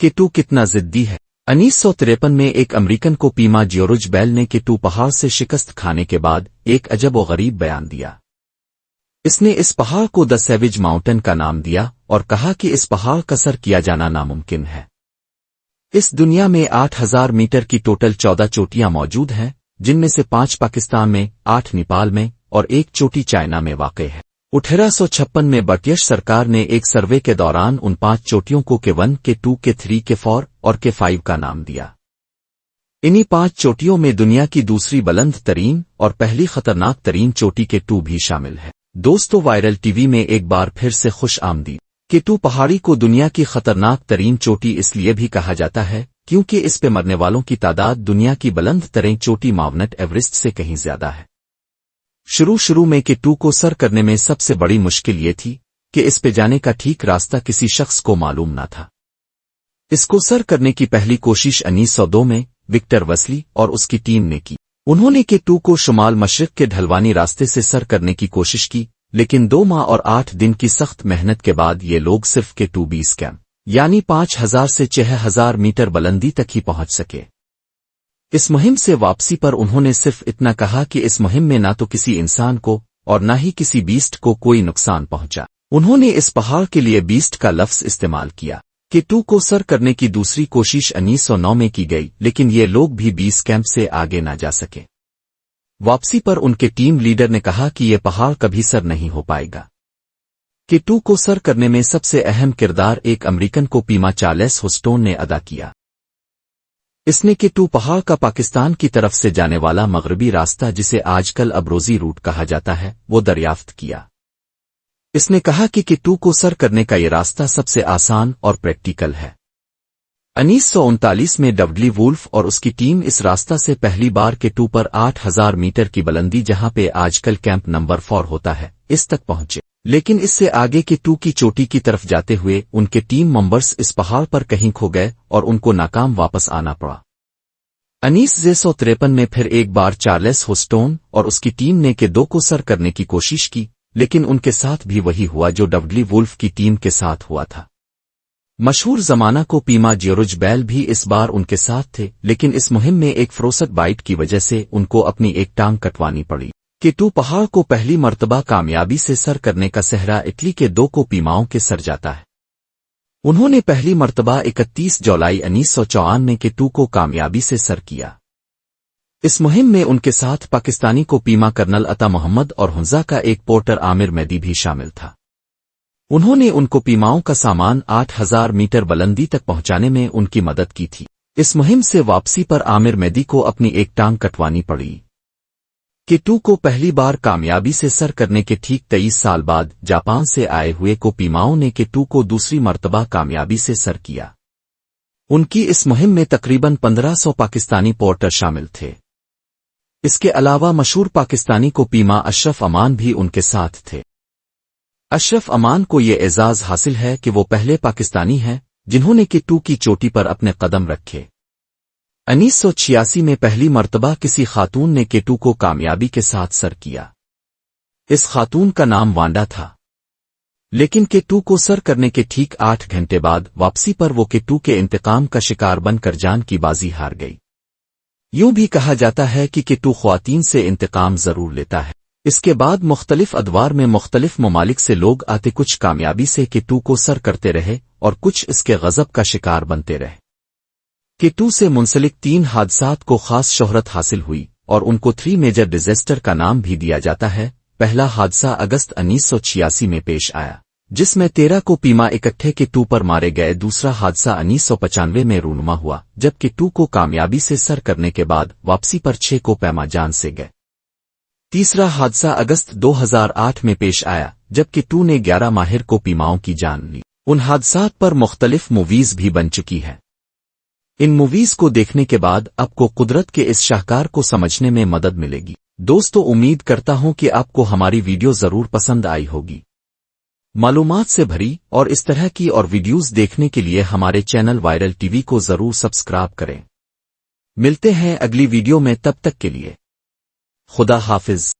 کہ تو کتنا ضدی ہے۔ 1953 میں ایک امریکن کو پیما جیورج بیل نے کہ تو پہاڑ سے شکست کھانے کے بعد ایک عجب و غریب بیان دیا۔ اس نے اس پہاڑ کو دی سیویج ماؤنٹین کا نام دیا اور کہا کہ اس پہاڑ کا سر کیا جانا ناممکن ہے۔ اس دنیا میں 8000 میٹر کی ٹوٹل 14 چوٹیاں موجود ہیں، جن میں سے 5 پاکستان میں، 8 نیپال میں اور ایک چوٹی چائنا میں واقع ہے۔ 1856 میں برٹش سرکار نے ایک سروے کے دوران ان 5 چوٹیوں کو کے 1 کے 2 کے 3 کے 4 اور کے 5 کا نام دیا۔ انہی 5 چوٹیوں میں دنیا کی دوسری بلند ترین اور پہلی خطرناک ترین چوٹی کے 2 بھی شامل ہے۔ دوستو، وائرل ٹی وی میں ایک بار پھر سے خوش آمدید۔ کے 2 پہاڑی کو دنیا کی خطرناک ترین چوٹی اس لیے بھی کہا جاتا ہے کیونکہ اس پہ مرنے والوں کی تعداد دنیا کی بلند ترین چوٹی ماؤنٹ ایوریسٹ سے کہیں زیادہ ہے۔ شروع میں کے 2 کو سر کرنے میں سب سے بڑی مشکل یہ تھی کہ اس پہ جانے کا ٹھیک راستہ کسی شخص کو معلوم نہ تھا۔ اس کو سر کرنے کی پہلی کوشش 1902 میں وکٹر ویسلی اور اس کی ٹیم نے کی۔ انہوں نے کے 2 کو شمال مشرق کے ڈھلوانی راستے سے سر کرنے کی کوشش کی، لیکن 2 ماہ اور 8 دن کی سخت محنت کے بعد یہ لوگ صرف کے 2 بیس کیمپ یعنی 5000 سے 6000 میٹر بلندی تک ہی پہنچ سکے۔ اس مہم سے واپسی پر انہوں نے صرف اتنا کہا کہ اس مہم میں نہ تو کسی انسان کو اور نہ ہی کسی بیسٹ کو کوئی نقصان پہنچا۔ انہوں نے اس پہاڑ کے لیے بیسٹ کا لفظ استعمال کیا۔ کے 2 کو سر کرنے کی دوسری کوشش 1909 میں کی گئی، لیکن یہ لوگ بھی بیس کیمپ سے آگے نہ جا سکے۔ واپسی پر ان کے ٹیم لیڈر نے کہا کہ یہ پہاڑ کبھی سر نہیں ہو پائے گا۔ کے 2 کو سر کرنے میں سب سے اہم کردار ایک امریکن کو پیما چارلس ہوسٹون نے ادا کیا۔ اس نے کے 2 پہاڑ کا پاکستان کی طرف سے جانے والا مغربی راستہ، جسے آج کل ابروزی روٹ کہا جاتا ہے، وہ دریافت کیا۔ اس نے کہا کہ کے 2 کو سر کرنے کا یہ راستہ سب سے آسان اور پریکٹیکل ہے۔ 1939 میں ڈوڈلی وولف اور اس کی ٹیم اس راستہ سے پہلی بار کے 2 پر 8000 میٹر کی بلندی، جہاں پہ آج کل کیمپ نمبر 4 ہوتا ہے، اس تک پہنچے، لیکن اس سے آگے کے 2 کی چوٹی کی طرف جاتے ہوئے ان کے ٹیم ممبرز اس پہاڑ پر کہیں کھو گئے اور ان کو ناکام واپس آنا پڑا۔ 1953 میں پھر ایک بار چارلس ہوسٹون اور اس کی ٹیم نے کے 2 کو سر کرنے کی کوشش کی، لیکن ان کے ساتھ بھی وہی ہوا جو ڈوڈلی وولف کی ٹیم کے ساتھ ہوا تھا۔ مشہور زمانہ کو پیما جیورج بیل بھی اس بار ان کے ساتھ تھے، لیکن اس مہم میں ایک فروسٹ بائٹ کی وجہ سے ان کو اپنی ایک ٹانگ کٹوانی پڑی۔ کے 2 پہاڑ کو پہلی مرتبہ کامیابی سے سر کرنے کا سہرا اٹلی کے 2 کو پیماؤں کے سر جاتا ہے۔ انہوں نے پہلی مرتبہ 31 جولائی 1954 میں کے 2 کو کامیابی سے سر کیا۔ اس مہم میں ان کے ساتھ پاکستانی کو پیما کرنل عطا محمد اور حنزہ کا ایک پورٹر عامر میدی بھی شامل تھا۔ انہوں نے ان کو پیماؤں کا سامان 8000 میٹر بلندی تک پہنچانے میں ان کی مدد کی تھی۔ اس مہم سے واپسی پر عامر میدی کو اپنی ایک ٹانگ کٹوانی پڑی۔ کے 2 کو پہلی بار کامیابی سے سر کرنے کے ٹھیک 23 سال بعد جاپان سے آئے ہوئے کو پیماؤں نے کے 2 کو دوسری مرتبہ کامیابی سے سر کیا۔ ان کی اس مہم میں تقریباً 1500 پاکستانی پورٹر شامل تھے۔ اس کے علاوہ مشہور پاکستانی کو پیما اشرف امان بھی ان کے ساتھ تھے۔ اشرف امان کو یہ اعزاز حاصل ہے کہ وہ پہلے پاکستانی ہیں جنہوں نے کے 2 کی چوٹی پر اپنے قدم رکھے۔ 1986 میں پہلی مرتبہ کسی خاتون نے کے 2 کو کامیابی کے ساتھ سر کیا۔ اس خاتون کا نام وانڈا تھا، لیکن کے 2 کو سر کرنے کے ٹھیک 8 گھنٹے بعد واپسی پر وہ کے 2 کے انتقام کا شکار بن کر جان کی بازی ہار گئی۔ یوں بھی کہا جاتا ہے کہ کے 2 خواتین سے انتقام ضرور لیتا ہے۔ اس کے بعد مختلف ادوار میں مختلف ممالک سے لوگ آتے، کچھ کامیابی سے کے 2 کو سر کرتے رہے اور کچھ اس کے غضب کا شکار بنتے رہے۔ کے 2 سے منسلک 3 حادثات کو خاص شہرت حاصل ہوئی اور ان کو 3 میجر ڈیزاسٹر کا نام بھی دیا جاتا ہے۔ پہلا حادثہ اگست 1986 میں پیش آیا، جس میں 13 کو پیما اکٹھے کے 2 پر مارے گئے۔ دوسرا حادثہ 1995 میں رونما ہوا، جب کے 2 کو کامیابی سے سر کرنے کے بعد واپسی پر 6 کو پیما جان سے گئے۔ تیسرا حادثہ اگست 2008 میں پیش آیا، جب کہ 2 نے 11 ماہر کو پیماؤں کی جان لی۔ ان حادثات پر مختلف موویز بھی بن چکی ہیں۔ ان موویز کو دیکھنے کے بعد آپ کو قدرت کے اس شاہکار کو سمجھنے میں مدد ملے گی۔ دوستو، امید کرتا ہوں کہ آپ کو ہماری ویڈیو ضرور پسند آئی ہوگی۔ معلومات سے بھری اور اس طرح کی اور ویڈیوز دیکھنے کے لیے ہمارے چینل وائرل ٹی وی کو ضرور سبسکرائب کریں۔ ملتے ہیں اگلی ویڈیو میں، تب تک کے لیے خدا حافظ۔